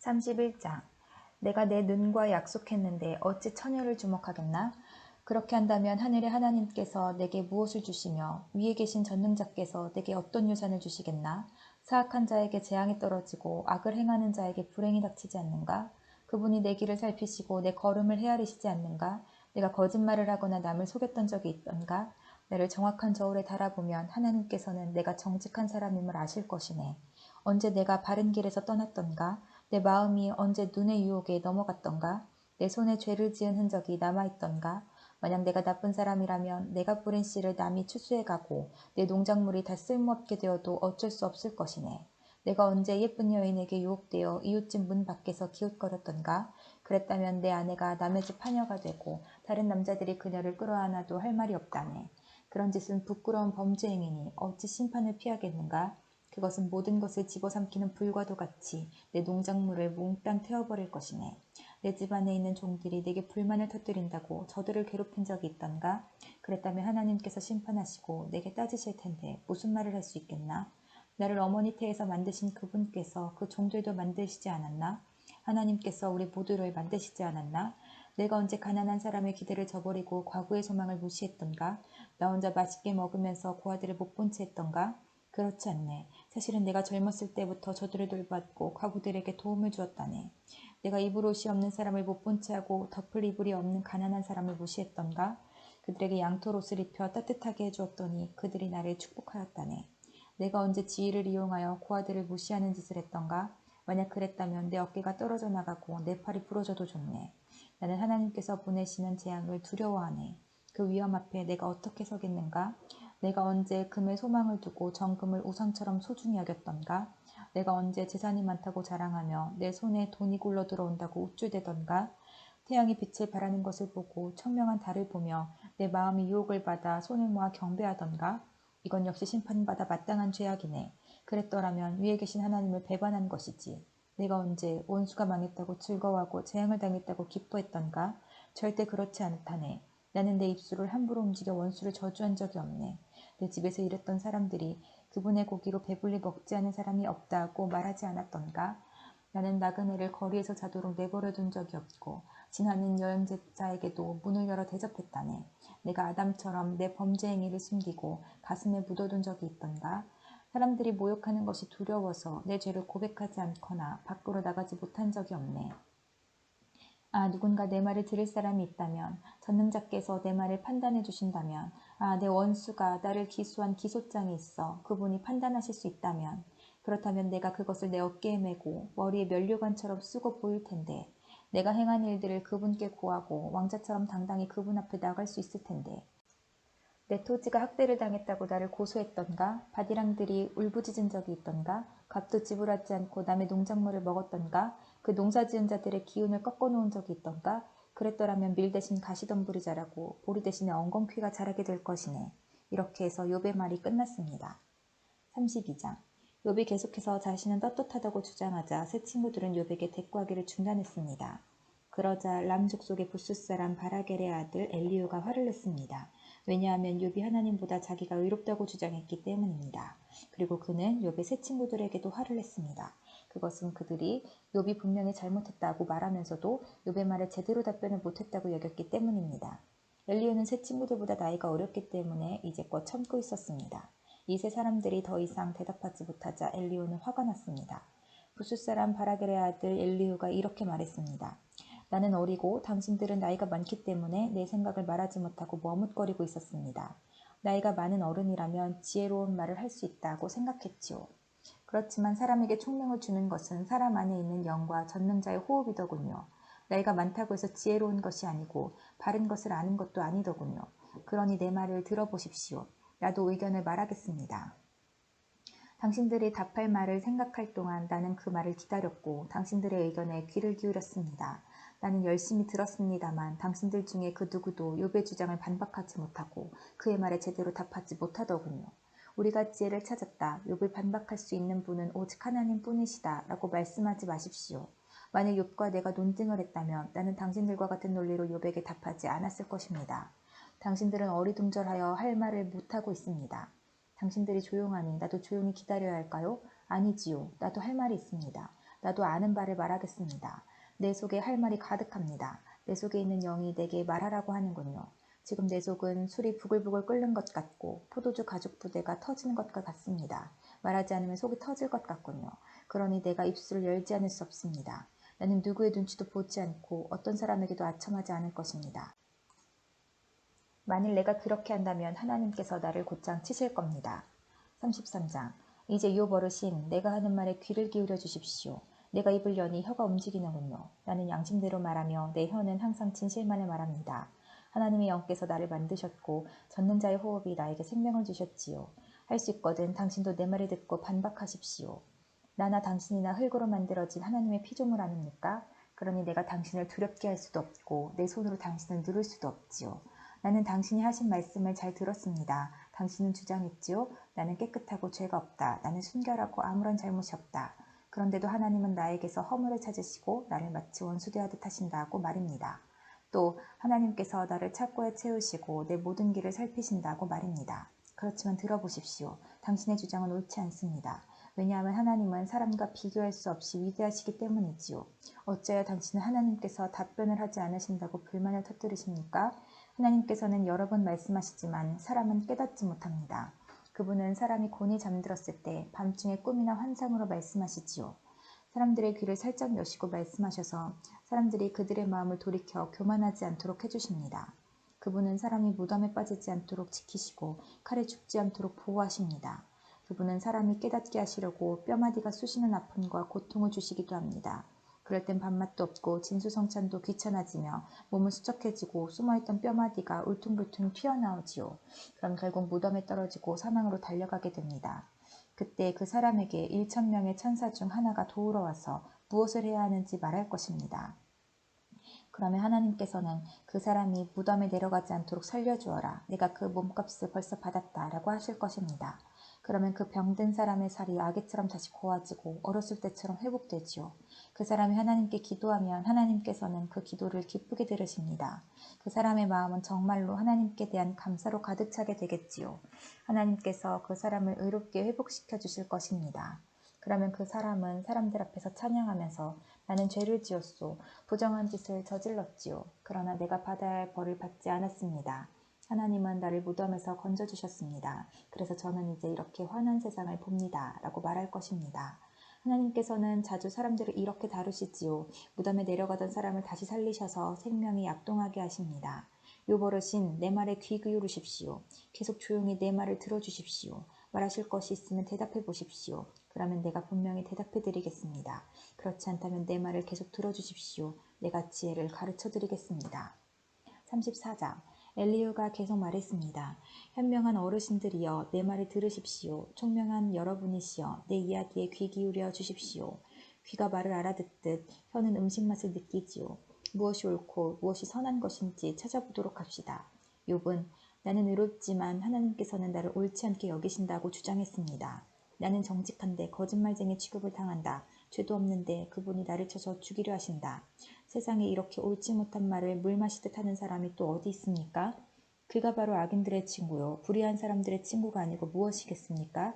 31장. 내가 내 눈과 약속했는데 어찌 처녀를 주목하겠나? 그렇게 한다면 하늘의 하나님께서 내게 무엇을 주시며 위에 계신 전능자께서 내게 어떤 유산을 주시겠나? 사악한 자에게 재앙이 떨어지고 악을 행하는 자에게 불행이 닥치지 않는가? 그분이 내 길을 살피시고 내 걸음을 헤아리시지 않는가? 내가 거짓말을 하거나 남을 속였던 적이 있던가? 나를 정확한 저울에 달아보면 하나님께서는 내가 정직한 사람임을 아실 것이네. 언제 내가 바른 길에서 떠났던가? 내 마음이 언제 눈의 유혹에 넘어갔던가? 내 손에 죄를 지은 흔적이 남아있던가? 만약 내가 나쁜 사람이라면 내가 뿌린 씨를 남이 추수해가고 내 농작물이 다 쓸모없게 되어도 어쩔 수 없을 것이네. 내가 언제 예쁜 여인에게 유혹되어 이웃집 문 밖에서 기웃거렸던가? 그랬다면 내 아내가 남의 집 파녀가 되고 다른 남자들이 그녀를 끌어안아도 할 말이 없다네. 그런 짓은 부끄러운 범죄 행위니 어찌 심판을 피하겠는가? 그것은 모든 것을 집어삼키는 불과도 같이 내 농작물을 몽땅 태워버릴 것이네. 내 집 안에 있는 종들이 내게 불만을 터뜨린다고 저들을 괴롭힌 적이 있던가? 그랬다면 하나님께서 심판하시고 내게 따지실 텐데 무슨 말을 할 수 있겠나? 나를 어머니 태에서 만드신 그분께서 그 종들도 만드시지 않았나? 하나님께서 우리 모두를 만드시지 않았나? 내가 언제 가난한 사람의 기대를 저버리고 과부의 소망을 무시했던가? 나 혼자 맛있게 먹으면서 고아들을 못 본 채 했던가? 그렇지 않네. 사실은 내가 젊었을 때부터 저들을 돌봤고 과부들에게 도움을 주었다네. 내가 입을 옷이 없는 사람을 못 본 채 하고 덮을 이불이 없는 가난한 사람을 무시했던가? 그들에게 양털 옷을 입혀 따뜻하게 해주었더니 그들이 나를 축복하였다네. 내가 언제 지위를 이용하여 고아들을 무시하는 짓을 했던가? 만약 그랬다면 내 어깨가 떨어져 나가고 내 팔이 부러져도 좋네. 나는 하나님께서 보내시는 재앙을 두려워하네. 그 위험 앞에 내가 어떻게 서겠는가? 내가 언제 금에 소망을 두고 정금을 우상처럼 소중히 여겼던가? 내가 언제 재산이 많다고 자랑하며 내 손에 돈이 굴러 들어온다고 우쭐대던가? 태양이 빛을 발하는 것을 보고 청명한 달을 보며 내 마음이 유혹을 받아 손을 모아 경배하던가? 이건 역시 심판받아 마땅한 죄악이네. 그랬더라면 위에 계신 하나님을 배반한 것이지. 내가 언제 원수가 망했다고 즐거워하고 재앙을 당했다고 기뻐했던가? 절대 그렇지 않다네. 나는 내 입술을 함부로 움직여 원수를 저주한 적이 없네. 내 집에서 일했던 사람들이 그분의 고기로 배불리 먹지 않은 사람이 없다고 말하지 않았던가? 나는 나그네를 거리에서 자도록 내버려둔 적이 없고 지나는 여행자에게도 문을 열어 대접했다네. 내가 아담처럼 내 범죄 행위를 숨기고 가슴에 묻어둔 적이 있던가? 사람들이 모욕하는 것이 두려워서 내 죄를 고백하지 않거나 밖으로 나가지 못한 적이 없네. 누군가 내 말을 들을 사람이 있다면, 전능자께서 내 말을 판단해 주신다면, 내 원수가 나를 기소한 기소장이 있어 그분이 판단하실 수 있다면, 그렇다면 내가 그것을 내 어깨에 메고 머리에 면류관처럼 쓰고 보일 텐데, 내가 행한 일들을 그분께 고하고 왕자처럼 당당히 그분 앞에 나갈 수 있을 텐데, 내 토지가 학대를 당했다고 나를 고소했던가? 바디랑들이 울부짖은 적이 있던가? 값도 지불하지 않고 남의 농작물을 먹었던가? 그 농사지은 자들의 기운을 꺾어놓은 적이 있던가? 그랬더라면 밀 대신 가시덤불이 자라고 보리 대신에 엉겅퀴가 자라게 될 것이네. 이렇게 해서 욥의 말이 끝났습니다. 32장. 욥이 계속해서 자신은 떳떳하다고 주장하자 세 친구들은 욥에게 대꾸하기를 중단했습니다. 그러자 람 족속의 부스 사람 바라겔의 아들 엘리후가 화를 냈습니다. 왜냐하면 욥이 하나님보다 자기가 의롭다고 주장했기 때문입니다. 그리고 그는 욥의 세 친구들에게도 화를 냈습니다. 그것은 그들이 욥이 분명히 잘못했다고 말하면서도 욥의 말에 제대로 답변을 못했다고 여겼기 때문입니다. 엘리후는 세 친구들보다 나이가 어렸기 때문에 이제껏 참고 있었습니다. 이 세 사람들이 더 이상 대답하지 못하자 엘리후는 화가 났습니다. 부스 사람 바라겔의 아들 엘리후가 이렇게 말했습니다. 나는 어리고 당신들은 나이가 많기 때문에 내 생각을 말하지 못하고 머뭇거리고 있었습니다. 나이가 많은 어른이라면 지혜로운 말을 할 수 있다고 생각했지요. 그렇지만 사람에게 총명을 주는 것은 사람 안에 있는 영과 전능자의 호흡이더군요. 나이가 많다고 해서 지혜로운 것이 아니고 바른 것을 아는 것도 아니더군요. 그러니 내 말을 들어보십시오. 나도 의견을 말하겠습니다. 당신들이 답할 말을 생각할 동안 나는 그 말을 기다렸고 당신들의 의견에 귀를 기울였습니다. 나는 열심히 들었습니다만 당신들 중에 그 누구도 욥의 주장을 반박하지 못하고 그의 말에 제대로 답하지 못하더군요. 우리가 지혜를 찾았다. 욥을 반박할 수 있는 분은 오직 하나님뿐이시다 라고 말씀하지 마십시오. 만약 욥과 내가 논쟁을 했다면 나는 당신들과 같은 논리로 욥에게 답하지 않았을 것입니다. 당신들은 어리둥절하여 할 말을 못하고 있습니다. 당신들이 조용하니 나도 조용히 기다려야 할까요? 아니지요. 나도 할 말이 있습니다. 나도 아는 바를 말하겠습니다. 내 속에 할 말이 가득합니다. 내 속에 있는 영이 내게 말하라고 하는군요. 지금 내 속은 술이 부글부글 끓는 것 같고 포도주 가죽 부대가 터지는 것과 같습니다. 말하지 않으면 속이 터질 것 같군요. 그러니 내가 입술을 열지 않을 수 없습니다. 나는 누구의 눈치도 보지 않고 어떤 사람에게도 아첨하지 않을 것입니다. 만일 내가 그렇게 한다면 하나님께서 나를 곧장 치실 겁니다. 33장. 이제 요 버릇인 내가 하는 말에 귀를 기울여 주십시오. 내가 입을 여니 혀가 움직이는군요. 나는 양심대로 말하며 내 혀는 항상 진실만을 말합니다. 하나님의 영께서 나를 만드셨고 전능자의 호흡이 나에게 생명을 주셨지요. 할 수 있거든 당신도 내 말을 듣고 반박하십시오. 나나 당신이나 흙으로 만들어진 하나님의 피조물 아닙니까? 그러니 내가 당신을 두렵게 할 수도 없고 내 손으로 당신을 누를 수도 없지요. 나는 당신이 하신 말씀을 잘 들었습니다. 당신은 주장했지요. 나는 깨끗하고 죄가 없다. 나는 순결하고 아무런 잘못이 없다. 그런데도 하나님은 나에게서 허물을 찾으시고 나를 마치 원수 대하듯 하신다고 말입니다. 또 하나님께서 나를 착고에 채우시고 내 모든 길을 살피신다고 말입니다. 그렇지만 들어보십시오. 당신의 주장은 옳지 않습니다. 왜냐하면 하나님은 사람과 비교할 수 없이 위대하시기 때문이지요. 어찌하여 당신은 하나님께서 답변을 하지 않으신다고 불만을 터뜨리십니까? 하나님께서는 여러 번 말씀하시지만 사람은 깨닫지 못합니다. 그분은 사람이 곤히 잠들었을 때 밤중에 꿈이나 환상으로 말씀하시지요. 사람들의 귀를 살짝 여시고 말씀하셔서 사람들이 그들의 마음을 돌이켜 교만하지 않도록 해주십니다. 그분은 사람이 무덤에 빠지지 않도록 지키시고 칼에 죽지 않도록 보호하십니다. 그분은 사람이 깨닫게 하시려고 뼈마디가 쑤시는 아픔과 고통을 주시기도 합니다. 그럴 땐 밥맛도 없고 진수성찬도 귀찮아지며 몸은 수척해지고 숨어있던 뼈마디가 울퉁불퉁 튀어나오지요. 그럼 결국 무덤에 떨어지고 사망으로 달려가게 됩니다. 그때 그 사람에게 1,000명의 천사 중 하나가 도우러 와서 무엇을 해야 하는지 말할 것입니다. 그러면 하나님께서는 그 사람이 무덤에 내려가지 않도록 살려주어라. 내가 그 몸값을 벌써 받았다. 라고 하실 것입니다. 그러면 그 병든 사람의 살이 아기처럼 다시 고와지고 어렸을 때처럼 회복되지요. 그 사람이 하나님께 기도하면 하나님께서는 그 기도를 기쁘게 들으십니다. 그 사람의 마음은 정말로 하나님께 대한 감사로 가득 차게 되겠지요. 하나님께서 그 사람을 의롭게 회복시켜 주실 것입니다. 그러면 그 사람은 사람들 앞에서 찬양하면서 나는 죄를 지었소. 부정한 짓을 저질렀지요. 그러나 내가 받아야 할 벌을 받지 않았습니다. 하나님은 나를 무덤에서 건져주셨습니다. 그래서 저는 이제 이렇게 환한 세상을 봅니다. 라고 말할 것입니다. 하나님께서는 자주 사람들을 이렇게 다루시지요. 무덤에 내려가던 사람을 다시 살리셔서 생명이 약동하게 하십니다. 요 버릇인 내 말에 귀 기울이십시오. 계속 조용히 내 말을 들어주십시오. 말하실 것이 있으면 대답해 보십시오. 그러면 내가 분명히 대답해 드리겠습니다. 그렇지 않다면 내 말을 계속 들어주십시오. 내가 지혜를 가르쳐 드리겠습니다. 34장. 엘리후가 계속 말했습니다. 현명한 어르신들이여 내 말을 들으십시오. 총명한 여러분이시여 내 이야기에 귀 기울여 주십시오. 귀가 말을 알아듣듯 혀는 음식 맛을 느끼지요. 무엇이 옳고 무엇이 선한 것인지 찾아보도록 합시다. 욥은 나는 의롭지만 하나님께서는 나를 옳지 않게 여기신다고 주장했습니다. 나는 정직한데 거짓말쟁이 취급을 당한다. 죄도 없는데 그분이 나를 쳐서 죽이려 하신다. 세상에 이렇게 옳지 못한 말을 물 마시듯 하는 사람이 또 어디 있습니까? 그가 바로 악인들의 친구요. 불의한 사람들의 친구가 아니고 무엇이겠습니까?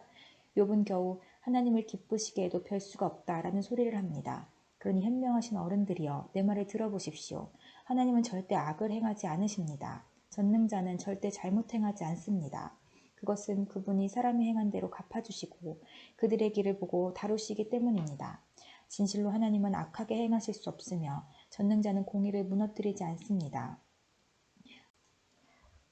욥은 겨우 하나님을 기쁘시게 해도 별 수가 없다라는 소리를 합니다. 그러니 현명하신 어른들이여 내 말을 들어보십시오. 하나님은 절대 악을 행하지 않으십니다. 전능자는 절대 잘못 행하지 않습니다. 그것은 그분이 사람이 행한 대로 갚아주시고 그들의 길을 보고 다루시기 때문입니다. 진실로 하나님은 악하게 행하실 수 없으며 전능자는 공의를 무너뜨리지 않습니다.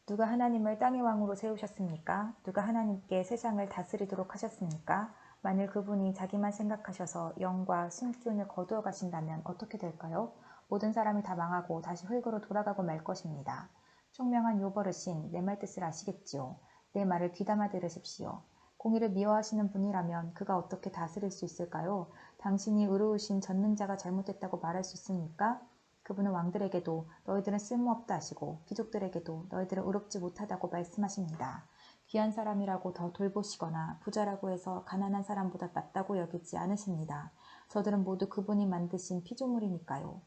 누가 하나님을 땅의 왕으로 세우셨습니까? 누가 하나님께 세상을 다스리도록 하셨습니까? 만일 그분이 자기만 생각하셔서 영과 숨기운을 거두어 가신다면 어떻게 될까요? 모든 사람이 다 망하고 다시 흙으로 돌아가고 말 것입니다. 총명한 요버릇인 내 말 뜻을 아시겠지요? 내 말을 귀담아 들으십시오. 공의를 미워하시는 분이라면 그가 어떻게 다스릴 수 있을까요? 당신이 의로우신 전능자가 잘못됐다고 말할 수 있습니까? 그분은 왕들에게도 너희들은 쓸모없다 하시고 귀족들에게도 너희들은 의롭지 못하다고 말씀하십니다. 귀한 사람이라고 더 돌보시거나 부자라고 해서 가난한 사람보다 낫다고 여기지 않으십니다. 저들은 모두 그분이 만드신 피조물이니까요.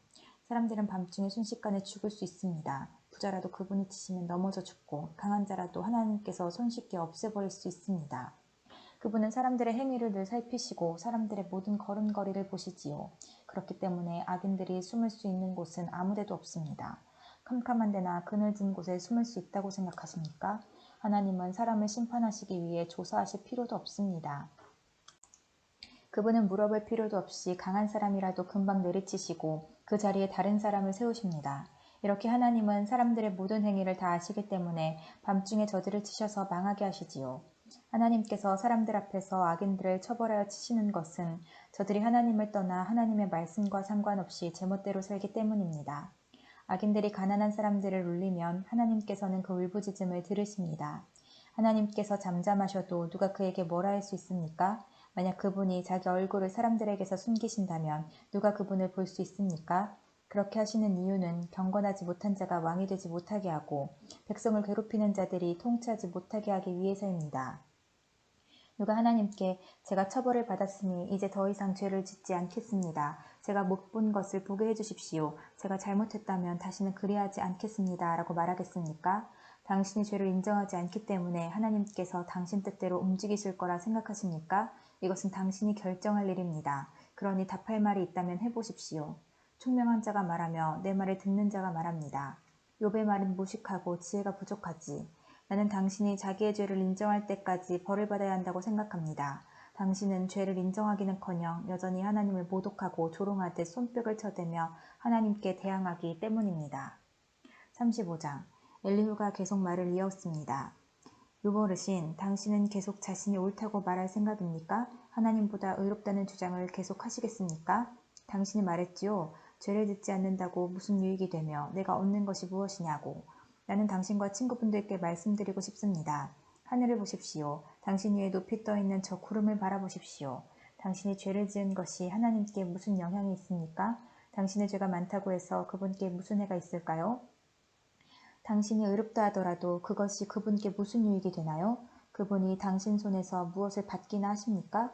사람들은 밤중에 순식간에 죽을 수 있습니다. 부자라도 그분이 치시면 넘어져 죽고 강한 자라도 하나님께서 손쉽게 없애버릴 수 있습니다. 그분은 사람들의 행위를 늘 살피시고 사람들의 모든 걸음걸이를 보시지요. 그렇기 때문에 악인들이 숨을 수 있는 곳은 아무데도 없습니다. 캄캄한 데나 그늘진 곳에 숨을 수 있다고 생각하십니까? 하나님은 사람을 심판하시기 위해 조사하실 필요도 없습니다. 그분은 물어볼 필요도 없이 강한 사람이라도 금방 내리치시고 그 자리에 다른 사람을 세우십니다. 이렇게 하나님은 사람들의 모든 행위를 다 아시기 때문에 밤중에 저들을 치셔서 망하게 하시지요. 하나님께서 사람들 앞에서 악인들을 처벌하여 치시는 것은 저들이 하나님을 떠나 하나님의 말씀과 상관없이 제멋대로 살기 때문입니다. 악인들이 가난한 사람들을 울리면 하나님께서는 그 울부짖음을 들으십니다. 하나님께서 잠잠하셔도 누가 그에게 뭐라 할 수 있습니까? 만약 그분이 자기 얼굴을 사람들에게서 숨기신다면 누가 그분을 볼 수 있습니까? 그렇게 하시는 이유는 경건하지 못한 자가 왕이 되지 못하게 하고 백성을 괴롭히는 자들이 통치하지 못하게 하기 위해서입니다. 누가 하나님께 제가 처벌을 받았으니 이제 더 이상 죄를 짓지 않겠습니다. 제가 못 본 것을 보게 해주십시오. 제가 잘못했다면 다시는 그리하지 않겠습니다. 라고 말하겠습니까? 당신이 죄를 인정하지 않기 때문에 하나님께서 당신 뜻대로 움직이실 거라 생각하십니까? 이것은 당신이 결정할 일입니다. 그러니 답할 말이 있다면 해보십시오. 총명한 자가 말하며 내 말을 듣는 자가 말합니다. 욥의 말은 무식하고 지혜가 부족하지. 나는 당신이 자기의 죄를 인정할 때까지 벌을 받아야 한다고 생각합니다. 당신은 죄를 인정하기는커녕 여전히 하나님을 모독하고 조롱하듯 손뼉을 쳐대며 하나님께 대항하기 때문입니다. 35장 엘리후가 계속 말을 이었습니다. 욥 당신은 계속 자신이 옳다고 말할 생각입니까? 하나님보다 의롭다는 주장을 계속 하시겠습니까? 당신이 말했지요. 죄를 짓지 않는다고 무슨 유익이 되며 내가 얻는 것이 무엇이냐고. 나는 당신과 친구분들께 말씀드리고 싶습니다. 하늘을 보십시오. 당신 위에 높이 떠있는 저 구름을 바라보십시오. 당신이 죄를 지은 것이 하나님께 무슨 영향이 있습니까? 당신의 죄가 많다고 해서 그분께 무슨 해가 있을까요? 당신이 의롭다 하더라도 그것이 그분께 무슨 유익이 되나요? 그분이 당신 손에서 무엇을 받기나 하십니까?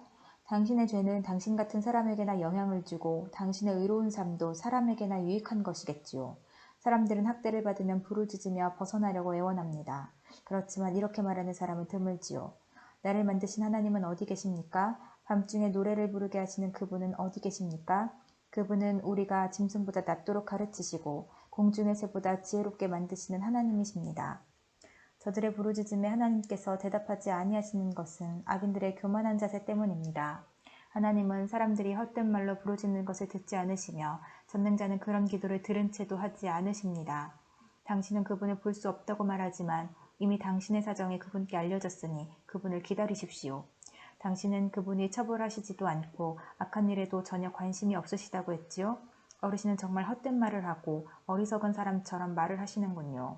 당신의 죄는 당신 같은 사람에게나 영향을 주고 당신의 의로운 삶도 사람에게나 유익한 것이겠지요. 사람들은 학대를 받으면 부르짖으며 벗어나려고 애원합니다. 그렇지만 이렇게 말하는 사람은 드물지요. 나를 만드신 하나님은 어디 계십니까? 밤중에 노래를 부르게 하시는 그분은 어디 계십니까? 그분은 우리가 짐승보다 낫도록 가르치시고 공중의 새보다 지혜롭게 만드시는 하나님이십니다. 저들의 부르짖음에 하나님께서 대답하지 아니하시는 것은 악인들의 교만한 자세 때문입니다. 하나님은 사람들이 헛된 말로 부르짖는 것을 듣지 않으시며 전능자는 그런 기도를 들은 채도 하지 않으십니다. 당신은 그분을 볼 수 없다고 말하지만 이미 당신의 사정이 그분께 알려졌으니 그분을 기다리십시오. 당신은 그분이 처벌하시지도 않고 악한 일에도 전혀 관심이 없으시다고 했지요? 어르신은 정말 헛된 말을 하고 어리석은 사람처럼 말을 하시는군요.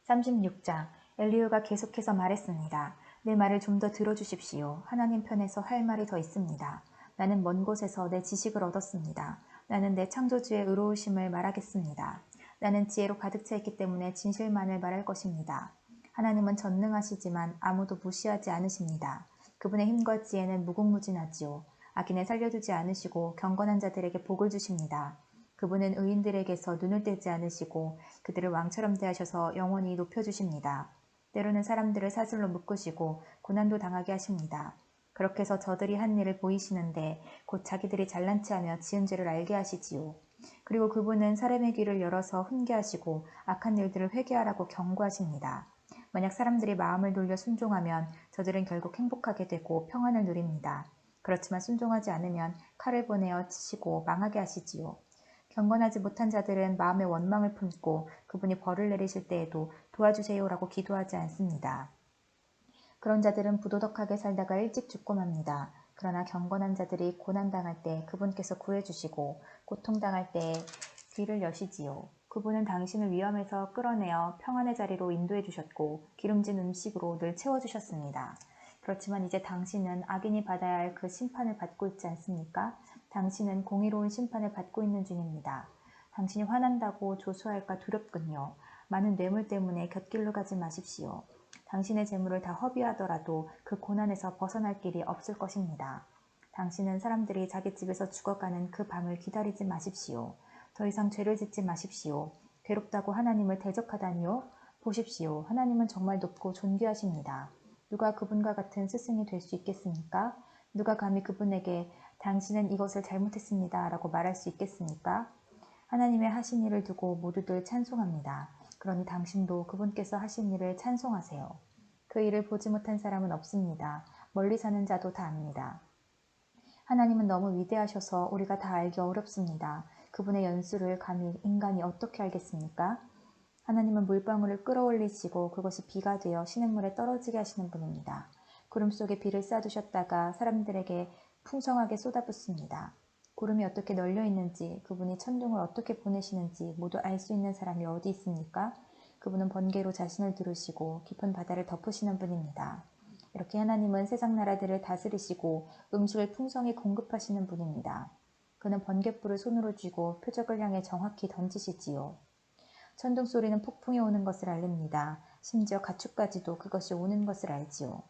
36장 엘리후가 계속해서 말했습니다. 내 말을 좀 더 들어주십시오. 하나님 편에서 할 말이 더 있습니다. 나는 먼 곳에서 내 지식을 얻었습니다. 나는 내 창조주의 의로우심을 말하겠습니다. 나는 지혜로 가득 차 있기 때문에 진실만을 말할 것입니다. 하나님은 전능하시지만 아무도 무시하지 않으십니다. 그분의 힘과 지혜는 무궁무진하지요. 악인을 살려두지 않으시고 경건한 자들에게 복을 주십니다. 그분은 의인들에게서 눈을 떼지 않으시고 그들을 왕처럼 대하셔서 영원히 높여주십니다. 때로는 사람들을 사슬로 묶으시고 고난도 당하게 하십니다. 그렇게 해서 저들이 한 일을 보이시는데 곧 자기들이 잘난 체하며 지은 죄를 알게 하시지요. 그리고 그분은 사람의 귀를 열어서 훈계하시고 악한 일들을 회개하라고 경고하십니다. 만약 사람들이 마음을 돌려 순종하면 저들은 결국 행복하게 되고 평안을 누립니다. 그렇지만 순종하지 않으면 칼을 보내어 치시고 망하게 하시지요. 경건하지 못한 자들은 마음의 원망을 품고 그분이 벌을 내리실 때에도 도와주세요라고 기도하지 않습니다. 그런 자들은 부도덕하게 살다가 일찍 죽고 맙니다. 그러나 경건한 자들이 고난당할 때 그분께서 구해주시고 고통당할 때에 귀를 여시지요. 그분은 당신을 위험에서 끌어내어 평안의 자리로 인도해 주셨고 기름진 음식으로 늘 채워주셨습니다. 그렇지만 이제 당신은 악인이 받아야 할 그 심판을 받고 있지 않습니까? 당신은 공의로운 심판을 받고 있는 중입니다. 당신이 화난다고 조소할까 두렵군요. 많은 뇌물 때문에 곁길로 가지 마십시오. 당신의 재물을 다 허비하더라도 그 고난에서 벗어날 길이 없을 것입니다. 당신은 사람들이 자기 집에서 죽어가는 그 밤을 기다리지 마십시오. 더 이상 죄를 짓지 마십시오. 괴롭다고 하나님을 대적하다니요? 보십시오. 하나님은 정말 높고 존귀하십니다. 누가 그분과 같은 스승이 될 수 있겠습니까? 누가 감히 그분에게 당신은 이것을 잘못했습니다 라고 말할 수 있겠습니까? 하나님의 하신 일을 두고 모두들 찬송합니다. 그러니 당신도 그분께서 하신 일을 찬송하세요. 그 일을 보지 못한 사람은 없습니다. 멀리 사는 자도 다 압니다. 하나님은 너무 위대하셔서 우리가 다 알기 어렵습니다. 그분의 연수를 감히 인간이 어떻게 알겠습니까? 하나님은 물방울을 끌어올리시고 그것이 비가 되어 시냇물에 떨어지게 하시는 분입니다. 구름 속에 비를 쏴두셨다가 사람들에게 풍성하게 쏟아붓습니다. 구름이 어떻게 널려 있는지, 그분이 천둥을 어떻게 보내시는지 모두 알 수 있는 사람이 어디 있습니까? 그분은 번개로 자신을 두르시고 깊은 바다를 덮으시는 분입니다. 이렇게 하나님은 세상 나라들을 다스리시고 음식을 풍성히 공급하시는 분입니다. 그는 번갯불을 손으로 쥐고 표적을 향해 정확히 던지시지요. 천둥 소리는 폭풍이 오는 것을 알립니다. 심지어 가축까지도 그것이 오는 것을 알지요.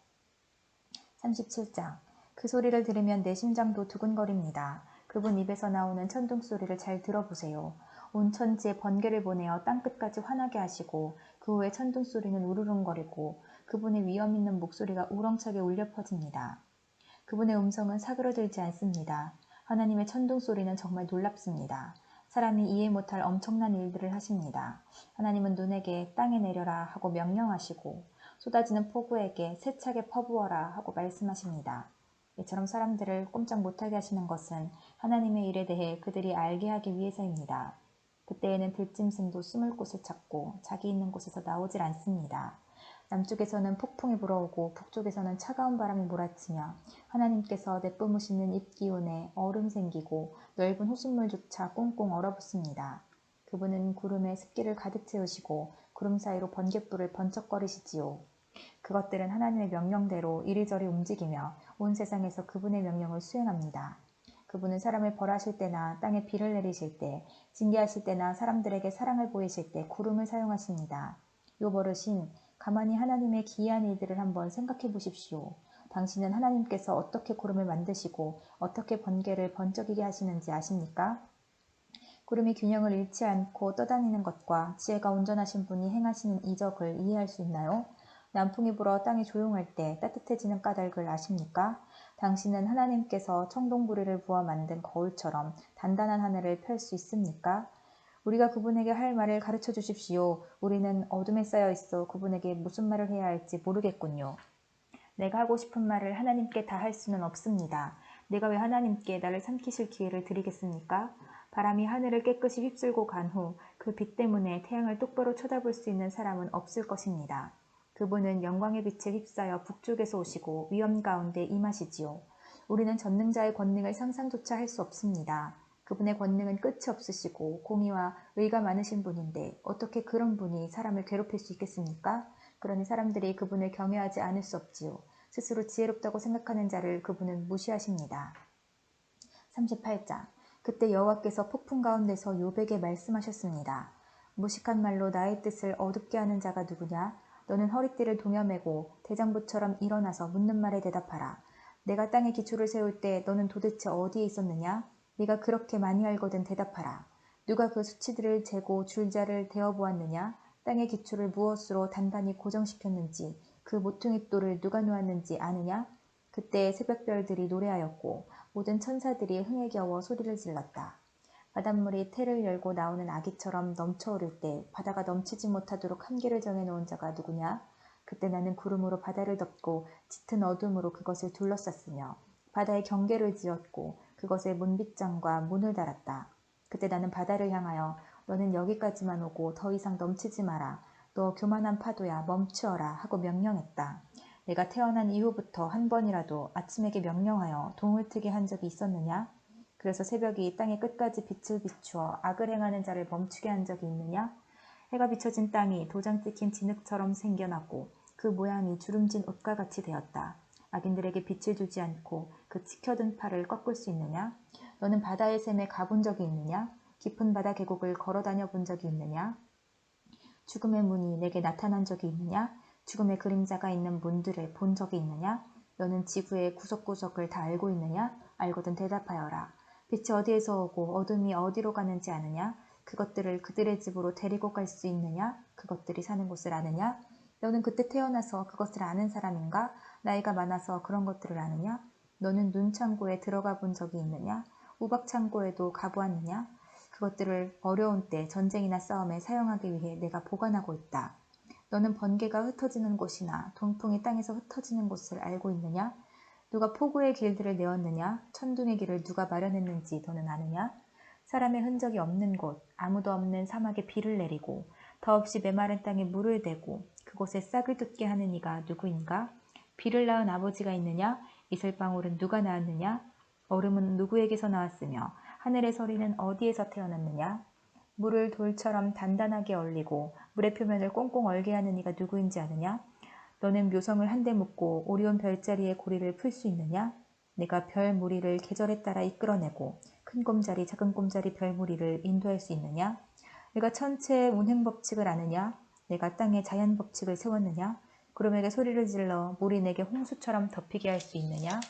37장. 그 소리를 들으면 내 심장도 두근거립니다. 그분 입에서 나오는 천둥 소리를 잘 들어보세요. 온 천지에 번개를 보내어 땅끝까지 화나게 하시고 그 후에 천둥 소리는 우르릉거리고 그분의 위험 있는 목소리가 우렁차게 울려 퍼집니다. 그분의 음성은 사그러들지 않습니다. 하나님의 천둥 소리는 정말 놀랍습니다. 사람이 이해 못할 엄청난 일들을 하십니다. 하나님은 눈에게 땅에 내려라 하고 명령하시고 쏟아지는 폭우에게 세차게 퍼부어라 하고 말씀하십니다. 이처럼 사람들을 꼼짝 못하게 하시는 것은 하나님의 일에 대해 그들이 알게 하기 위해서입니다. 그때에는 들짐승도 숨을 곳을 찾고 자기 있는 곳에서 나오질 않습니다. 남쪽에서는 폭풍이 불어오고 북쪽에서는 차가운 바람이 몰아치며 하나님께서 내뿜으시는 입기운에 얼음 생기고 넓은 호숫물조차 꽁꽁 얼어붙습니다. 그분은 구름에 습기를 가득 채우시고 구름 사이로 번갯불을 번쩍거리시지요. 그것들은 하나님의 명령대로 이리저리 움직이며 온 세상에서 그분의 명령을 수행합니다. 그분은 사람을 벌하실 때나 땅에 비를 내리실 때, 징계하실 때나 사람들에게 사랑을 보이실 때 구름을 사용하십니다. 요 버릇인 가만히 하나님의 기이한 일들을 한번 생각해 보십시오. 당신은 하나님께서 어떻게 구름을 만드시고 어떻게 번개를 번쩍이게 하시는지 아십니까? 구름이 균형을 잃지 않고 떠다니는 것과 지혜가 온전하신 분이 행하시는 이적을 이해할 수 있나요? 남풍이 불어 땅이 조용할 때 따뜻해지는 까닭을 아십니까? 당신은 하나님께서 청동부리를 부어 만든 거울처럼 단단한 하늘을 펼 수 있습니까? 우리가 그분에게 할 말을 가르쳐 주십시오. 우리는 어둠에 쌓여 있어 그분에게 무슨 말을 해야 할지 모르겠군요. 내가 하고 싶은 말을 하나님께 다 할 수는 없습니다. 내가 왜 하나님께 나를 삼키실 기회를 드리겠습니까? 바람이 하늘을 깨끗이 휩쓸고 간 후 그 빛 때문에 태양을 똑바로 쳐다볼 수 있는 사람은 없을 것입니다. 그분은 영광의 빛에 휩싸여 북쪽에서 오시고 위험 가운데 임하시지요. 우리는 전능자의 권능을 상상조차 할 수 없습니다. 그분의 권능은 끝이 없으시고 공의와 의가 많으신 분인데 어떻게 그런 분이 사람을 괴롭힐 수 있겠습니까? 그러니 사람들이 그분을 경외하지 않을 수 없지요. 스스로 지혜롭다고 생각하는 자를 그분은 무시하십니다. 38장. 그때 여호와께서 폭풍 가운데서 욥에게 말씀하셨습니다. 무식한 말로 나의 뜻을 어둡게 하는 자가 누구냐? 너는 허리띠를 동여매고 대장부처럼 일어나서 묻는 말에 대답하라. 내가 땅에 기초를 세울 때 너는 도대체 어디에 있었느냐? 네가 그렇게 많이 알거든 대답하라. 누가 그 수치들을 재고 줄자를 대어보았느냐? 땅의 기초를 무엇으로 단단히 고정시켰는지 그 모퉁이돌을 누가 놓았는지 아느냐? 그때 새벽별들이 노래하였고 모든 천사들이 흥에 겨워 소리를 질렀다. 바닷물이 태를 열고 나오는 아기처럼 넘쳐오를 때 바다가 넘치지 못하도록 한계를 정해놓은 자가 누구냐? 그때 나는 구름으로 바다를 덮고 짙은 어둠으로 그것을 둘러쌌으며 바다에 경계를 지었고 그것에 문빗장과 문을 달았다. 그때 나는 바다를 향하여 너는 여기까지만 오고 더 이상 넘치지 마라. 너 교만한 파도야 멈추어라 하고 명령했다. 내가 태어난 이후부터 한 번이라도 아침에게 명령하여 동을 트게 한 적이 있었느냐? 그래서 새벽이 땅의 끝까지 빛을 비추어 악을 행하는 자를 멈추게 한 적이 있느냐? 해가 비춰진 땅이 도장 찍힌 진흙처럼 생겨나고 그 모양이 주름진 옷과 같이 되었다. 악인들에게 빛을 주지 않고 그 치켜든 팔을 꺾을 수 있느냐? 너는 바다의 샘에 가본 적이 있느냐? 깊은 바다 계곡을 걸어다녀 본 적이 있느냐? 죽음의 문이 내게 나타난 적이 있느냐? 죽음의 그림자가 있는 문들을 본 적이 있느냐? 너는 지구의 구석구석을 다 알고 있느냐? 알거든 대답하여라. 빛이 어디에서 오고 어둠이 어디로 가는지 아느냐? 그것들을 그들의 집으로 데리고 갈 수 있느냐? 그것들이 사는 곳을 아느냐? 너는 그때 태어나서 그것을 아는 사람인가? 나이가 많아서 그런 것들을 아느냐? 너는 눈창고에 들어가 본 적이 있느냐? 우박창고에도 가보았느냐? 그것들을 어려운 때 전쟁이나 싸움에 사용하기 위해 내가 보관하고 있다. 너는 번개가 흩어지는 곳이나 동풍이 땅에서 흩어지는 곳을 알고 있느냐? 누가 폭우의 길들을 내었느냐? 천둥의 길을 누가 마련했는지 너는 아느냐? 사람의 흔적이 없는 곳, 아무도 없는 사막에 비를 내리고 더없이 메마른 땅에 물을 대고 그곳에 싹을 돋게 하는 이가 누구인가? 비를 낳은 아버지가 있느냐? 이슬방울은 누가 낳았느냐? 얼음은 누구에게서 나왔으며 하늘의 서리는 어디에서 태어났느냐? 물을 돌처럼 단단하게 얼리고 물의 표면을 꽁꽁 얼게 하는 이가 누구인지 아느냐? 너는 묘성을 한데 묶고 오리온 별자리의 고리를 풀 수 있느냐? 내가 별 무리를 계절에 따라 이끌어내고 큰 곰자리 작은 곰자리 별 무리를 인도할 수 있느냐? 내가 천체의 운행 법칙을 아느냐? 내가 땅에 자연 법칙을 세웠느냐? 구름에게 소리를 질러 물이 내게 홍수처럼 덮이게 할 수 있느냐?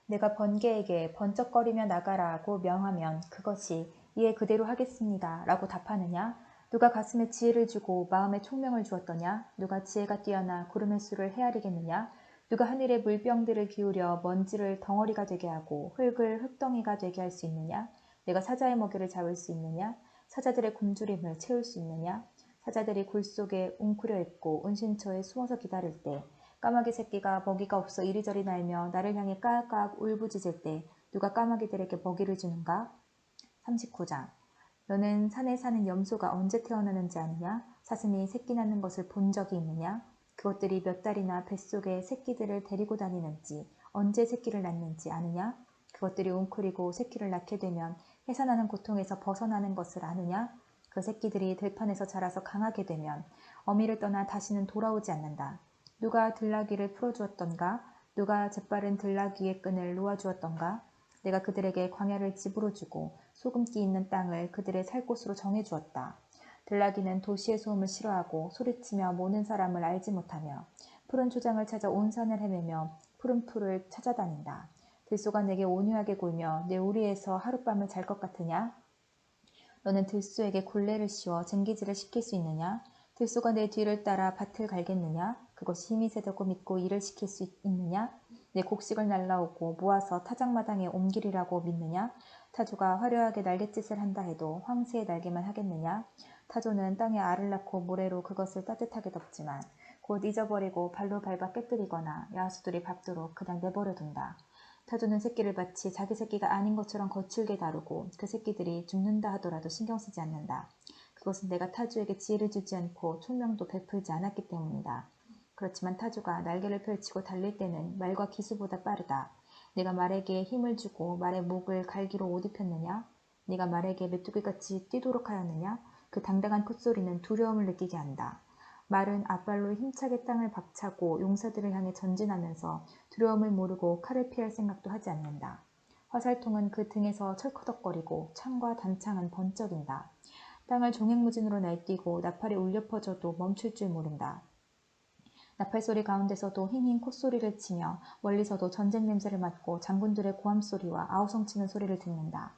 내가 번개에게 번쩍거리며 나가라고 명하면 그것이 이에 그대로 하겠습니다 라고 답하느냐? 누가 가슴에 지혜를 주고 마음에 총명을 주었더냐? 누가 지혜가 뛰어나 구름의 수를 헤아리겠느냐? 누가 하늘의 물병들을 기울여 먼지를 덩어리가 되게 하고 흙을 흙덩이가 되게 할 수 있느냐? 내가 사자의 먹이를 잡을 수 있느냐? 사자들의 굶주림을 채울 수 있느냐? 사자들이 굴 속에 웅크려 있고 은신처에 숨어서 기다릴 때 까마귀 새끼가 먹이가 없어 이리저리 날며 나를 향해 까악까악 울부짖을 때 누가 까마귀들에게 먹이를 주는가? 39장. 너는 산에 사는 염소가 언제 태어나는지 아느냐? 사슴이 새끼 낳는 것을 본 적이 있느냐? 그것들이 몇 달이나 뱃속에 새끼들을 데리고 다니는지 언제 새끼를 낳는지 아느냐? 그것들이 웅크리고 새끼를 낳게 되면 해산하는 고통에서 벗어나는 것을 아느냐? 그 새끼들이 들판에서 자라서 강하게 되면 어미를 떠나 다시는 돌아오지 않는다. 누가 들나귀를 풀어주었던가? 누가 재빠른 들나귀의 끈을 놓아주었던가? 내가 그들에게 광야를 집으로 주고 소금기 있는 땅을 그들의 살 곳으로 정해주었다. 들나귀는 도시의 소음을 싫어하고 소리치며 모는 사람을 알지 못하며 푸른 초장을 찾아 온 산을 헤매며 푸른 풀을 찾아다닌다. 들소가 내게 온유하게 굴며 내 우리에서 하룻밤을 잘 것 같으냐? 너는 들소에게 굴레를 씌워 쟁기질을 시킬 수 있느냐? 들소가 내 뒤를 따라 밭을 갈겠느냐? 그것이 힘이 세다고 믿고 일을 시킬 수 있느냐? 내 곡식을 날라오고 모아서 타작마당에 옮기리라고 믿느냐? 타조가 화려하게 날갯짓을 한다 해도 황새의 날개만 하겠느냐? 타조는 땅에 알을 낳고 모래로 그것을 따뜻하게 덮지만 곧 잊어버리고 발로 밟아 깨뜨리거나 야수들이 밟도록 그냥 내버려 둔다. 타조는 새끼를 마치 자기 새끼가 아닌 것처럼 거칠게 다루고 그 새끼들이 죽는다 하더라도 신경 쓰지 않는다. 그것은 내가 타조에게 지혜를 주지 않고 총명도 베풀지 않았기 때문이다. 그렇지만 타조가 날개를 펼치고 달릴 때는 말과 기수보다 빠르다. 네가 말에게 힘을 주고 말의 목을 갈기로 옷 입혔느냐? 네가 말에게 메뚜기같이 뛰도록 하였느냐? 그 당당한 콧소리는 두려움을 느끼게 한다. 말은 앞발로 힘차게 땅을 박차고 용사들을 향해 전진하면서 두려움을 모르고 칼을 피할 생각도 하지 않는다. 화살통은 그 등에서 철커덕거리고 창과 단창은 번쩍인다. 땅을 종횡무진으로 날뛰고 나팔이 울려 퍼져도 멈출 줄 모른다. 나팔소리 가운데서도 힝힝 콧소리를 치며 멀리서도 전쟁 냄새를 맡고 장군들의 고함소리와 아우성치는 소리를 듣는다.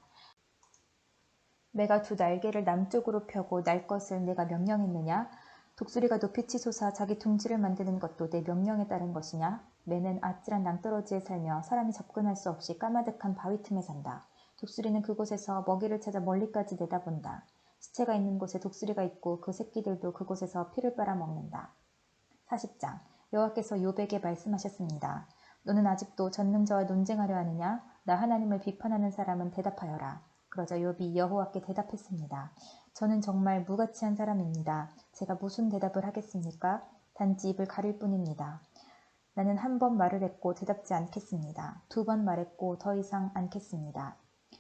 매가 두 날개를 남쪽으로 펴고 날 것을 내가 명령했느냐? 독수리가 높이 치솟아 자기 둥지를 만드는 것도 내 명령에 따른 것이냐? 매는 아찔한 낭떠러지에 살며 사람이 접근할 수 없이 까마득한 바위 틈에 산다. 독수리는 그곳에서 먹이를 찾아 멀리까지 내다본다. 시체가 있는 곳에 독수리가 있고 그 새끼들도 그곳에서 피를 빨아먹는다. 40장. 여호와께서 욥에게 말씀하셨습니다. 너는 아직도 전능자와 논쟁하려 하느냐? 나 하나님을 비판하는 사람은 대답하여라. 그러자 욥이 여호와께 대답했습니다. 저는 정말 무가치한 사람입니다. 제가 무슨 대답을 하겠습니까? 단지 입을 가릴 뿐입니다. 나는 한 번 말을 했고 대답지 않겠습니다. 두 번 말했고 더 이상 않겠습니다.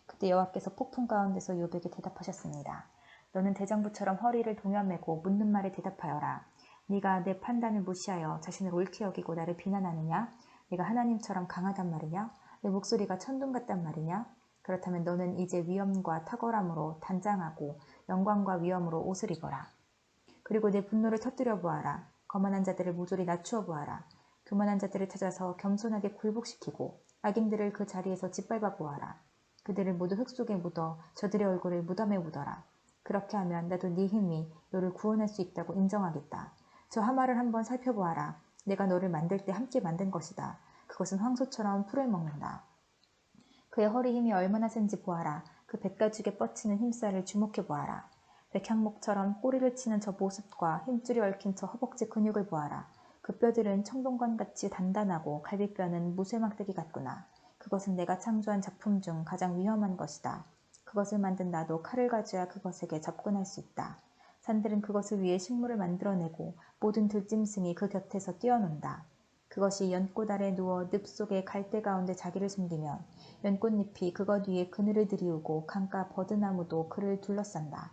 그때 여호와께서 폭풍 가운데서 욥에게 대답하셨습니다. 너는 대장부처럼 허리를 동여매고 묻는 말에 대답하여라. 네가 내 판단을 무시하여 자신을 옳게 여기고 나를 비난하느냐? 네가 하나님처럼 강하단 말이냐? 내 목소리가 천둥 같단 말이냐? 그렇다면 너는 이제 위엄과 탁월함으로 단장하고 영광과 위엄으로 옷을 입어라. 그리고 내 분노를 터뜨려 보아라. 거만한 자들을 모조리 낮추어 보아라. 교만한 자들을 찾아서 겸손하게 굴복시키고 악인들을 그 자리에서 짓밟아 보아라. 그들을 모두 흙 속에 묻어 저들의 얼굴을 무덤에 묻어라. 그렇게 하면 나도 네 힘이 너를 구원할 수 있다고 인정하겠다. 저 하마를 한번 살펴보아라. 내가 너를 만들 때 함께 만든 것이다. 그것은 황소처럼 풀을 먹는다. 그의 허리 힘이 얼마나 센지 보아라. 그 뱃가죽에 뻗치는 힘살을 주목해 보아라. 백향목처럼 꼬리를 치는 저 모습과 힘줄이 얽힌 저 허벅지 근육을 보아라. 그 뼈들은 청동관같이 단단하고 갈비뼈는 무쇠막대기 같구나. 그것은 내가 창조한 작품 중 가장 위험한 것이다. 그것을 만든 나도 칼을 가져야 그것에게 접근할 수 있다. 산들은 그것을 위해 식물을 만들어내고 모든 들짐승이 그 곁에서 뛰어논다. 그것이 연꽃 아래 누워 늪 속의 갈대 가운데 자기를 숨기면 연꽃잎이 그것 위에 그늘을 들이우고 강가 버드나무도 그를 둘러싼다.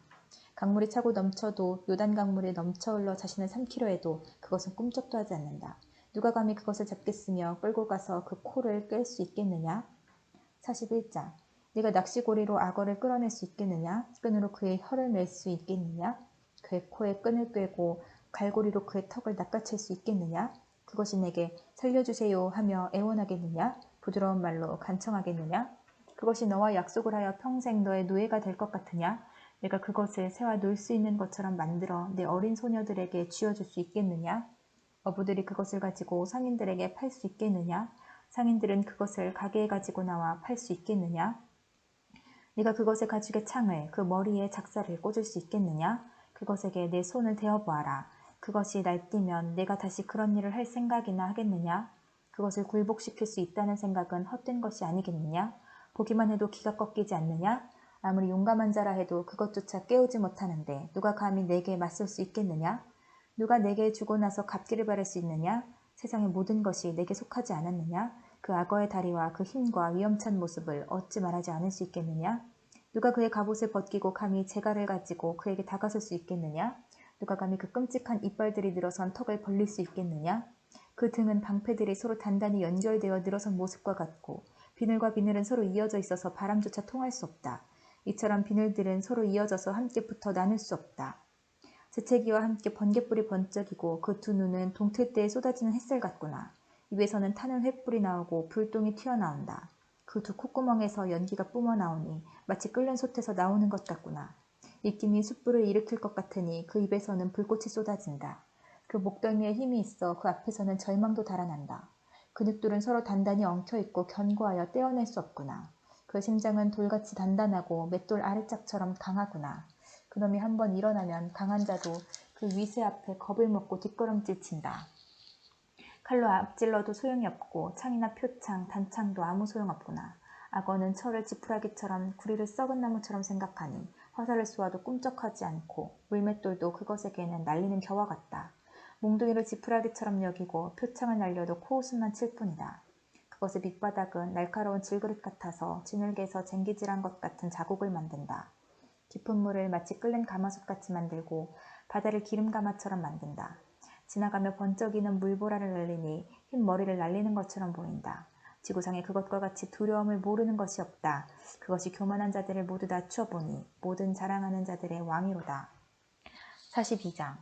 강물이 차고 넘쳐도 요단 강물이 넘쳐 흘러 자신을 삼키려 해도 그것은 꿈쩍도 하지 않는다. 누가 감히 그것을 잡겠으며 끌고 가서 그 코를 꿰 수 있겠느냐? 41장. 네가 낚시고리로 악어를 끌어낼 수 있겠느냐? 끈으로 그의 혀를 맬 수 있겠느냐? 그의 코에 끈을 꿰고 갈고리로 그의 턱을 낚아챌 수 있겠느냐? 그것이 내게 살려주세요 하며 애원하겠느냐? 부드러운 말로 간청하겠느냐? 그것이 너와 약속을 하여 평생 너의 노예가 될 것 같으냐? 내가 그것을 새와 놀 수 있는 것처럼 만들어 내 어린 소녀들에게 쥐어줄 수 있겠느냐? 어부들이 그것을 가지고 상인들에게 팔 수 있겠느냐? 상인들은 그것을 가게에 가지고 나와 팔 수 있겠느냐? 네가 그것의 가죽의 창을 그 머리에 작사를 꽂을 수 있겠느냐? 그것에게 내 손을 대어보아라. 그것이 날뛰면 내가 다시 그런 일을 할 생각이나 하겠느냐? 그것을 굴복시킬 수 있다는 생각은 헛된 것이 아니겠느냐? 보기만 해도 기가 꺾이지 않느냐? 아무리 용감한 자라 해도 그것조차 깨우지 못하는데 누가 감히 내게 맞설 수 있겠느냐? 누가 내게 주고 나서 갚기를 바랄 수 있느냐? 세상의 모든 것이 내게 속하지 않았느냐? 그 악어의 다리와 그 힘과 위험찬 모습을 어찌 말하지 않을 수 있겠느냐? 누가 그의 갑옷을 벗기고 감히 재갈을 가지고 그에게 다가설 수 있겠느냐? 누가 감히 그 끔찍한 이빨들이 늘어선 턱을 벌릴 수 있겠느냐? 그 등은 방패들이 서로 단단히 연결되어 늘어선 모습과 같고 비늘과 비늘은 서로 이어져 있어서 바람조차 통할 수 없다. 이처럼 비늘들은 서로 이어져서 함께 붙어 나눌 수 없다. 재채기와 함께 번갯불이 번쩍이고 그 두 눈은 동틀 때에 쏟아지는 햇살 같구나. 입에서는 타는 횃불이 나오고 불똥이 튀어나온다. 그 두 콧구멍에서 연기가 뿜어나오니 마치 끓는 솥에서 나오는 것 같구나. 입김이 숯불을 일으킬 것 같으니 그 입에서는 불꽃이 쏟아진다. 그 목덜미에 힘이 있어 그 앞에서는 절망도 달아난다. 근육들은 서로 단단히 엉켜있고 견고하여 떼어낼 수 없구나. 그 심장은 돌같이 단단하고 맷돌 아래짝처럼 강하구나. 그놈이 한번 일어나면 강한 자도 그 위세 앞에 겁을 먹고 뒷걸음질 친다. 칼로 앞질러도 소용이 없고 창이나 표창, 단창도 아무 소용없구나. 악어는 철을 지푸라기처럼 구리를 썩은 나무처럼 생각하니 화살을 쏘아도 꿈쩍하지 않고 물맷돌도 그것에게는 날리는 겨와 같다. 몽둥이를 지푸라기처럼 여기고 표창을 날려도 코웃음만 칠 뿐이다. 그것의 밑바닥은 날카로운 질그릇 같아서 진흙에서 쟁기질한 것 같은 자국을 만든다. 깊은 물을 마치 끓는 가마솥같이 만들고 바다를 기름가마처럼 만든다. 지나가며 번쩍이는 물보라를 날리니 흰 머리를 날리는 것처럼 보인다. 지구상에 그것과 같이 두려움을 모르는 것이 없다. 그것이 교만한 자들을 모두 낮춰 보니 모든 자랑하는 자들의 왕이로다. 42장.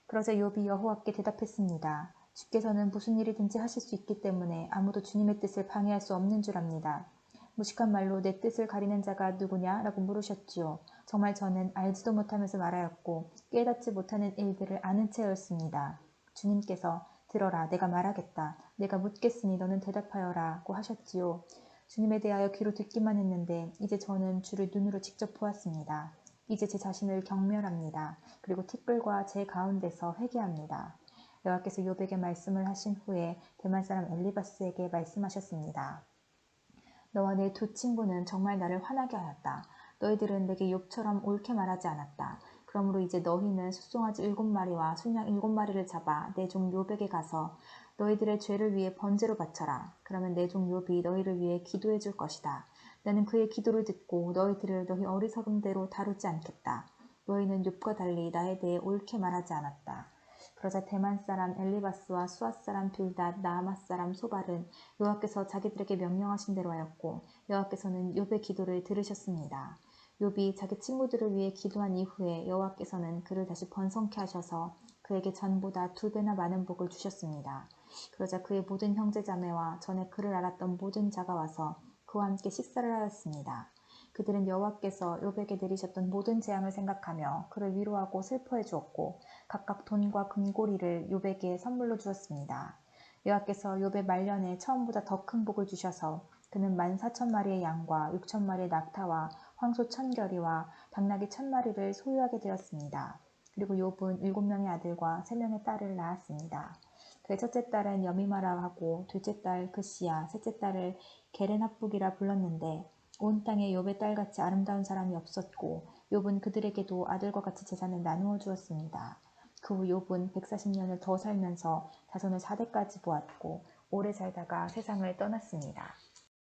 그러자 욥이 여호와께 대답했습니다. 주께서는 무슨 일이든지 하실 수 있기 때문에 아무도 주님의 뜻을 방해할 수 없는 줄 압니다. 무식한 말로 내 뜻을 가리는 자가 누구냐? 라고 물으셨지요. 정말 저는 알지도 못하면서 말하였고 깨닫지 못하는 일들을 아는 채였습니다. 주님께서 들어라, 내가 말하겠다. 내가 묻겠으니 너는 대답하여라 고 하셨지요. 주님에 대하여 귀로 듣기만 했는데 이제 저는 주를 눈으로 직접 보았습니다. 이제 제 자신을 경멸합니다. 그리고 티끌과 제 가운데서 회개합니다. 여호와께서 욥에게 말씀을 하신 후에 대만 사람 엘리바스에게 말씀하셨습니다. 너와 내 두 친구는 정말 나를 화나게 하였다. 너희들은 내게 욥처럼 옳게 말하지 않았다. 그러므로 이제 너희는 숫송아지 7마리와 순양 7마리를 잡아 내 종 욥에게 가서 너희들의 죄를 위해 번제로 바쳐라. 그러면 내 종 욥이 너희를 위해 기도해 줄 것이다. 나는 그의 기도를 듣고 너희들을 너희 어리석음대로 다루지 않겠다. 너희는 욥과 달리 나에 대해 옳게 말하지 않았다. 그러자 대만 사람 엘리바스와 수아 사람 빌닷, 나아마 사람 소발은 여호와께서 자기들에게 명령하신 대로 하였고 여호와께서는 욥의 기도를 들으셨습니다. 욥이 자기 친구들을 위해 기도한 이후에 여호와께서는 그를 다시 번성케 하셔서 그에게 전보다 2배나 많은 복을 주셨습니다. 그러자 그의 모든 형제자매와 전에 그를 알았던 모든 자가 와서 그와 함께 식사를 하였습니다. 그들은 여호와께서 욥에게 내리셨던 모든 재앙을 생각하며 그를 위로하고 슬퍼해 주었고 각각 돈과 금고리를 욥에게 선물로 주었습니다. 여호와께서 욥의 말년에 처음보다 더 큰 복을 주셔서 그는 14,000마리의 양과 6,000마리의 낙타와 황소 1,000결이와 당나귀 1,000마리를 소유하게 되었습니다. 그리고 욥은 7명의 아들과 3명의 딸을 낳았습니다. 그의 첫째 딸은 여미마라 하고 둘째 딸 그시야, 셋째 딸을 게렌합북이라 불렀는데 온 땅에 욥의 딸같이 아름다운 사람이 없었고 욥은 그들에게도 아들과 같이 재산을 나누어 주었습니다. 그 후 욥은 140년을 더 살면서 자손을 4대까지 보았고 오래 살다가 세상을 떠났습니다.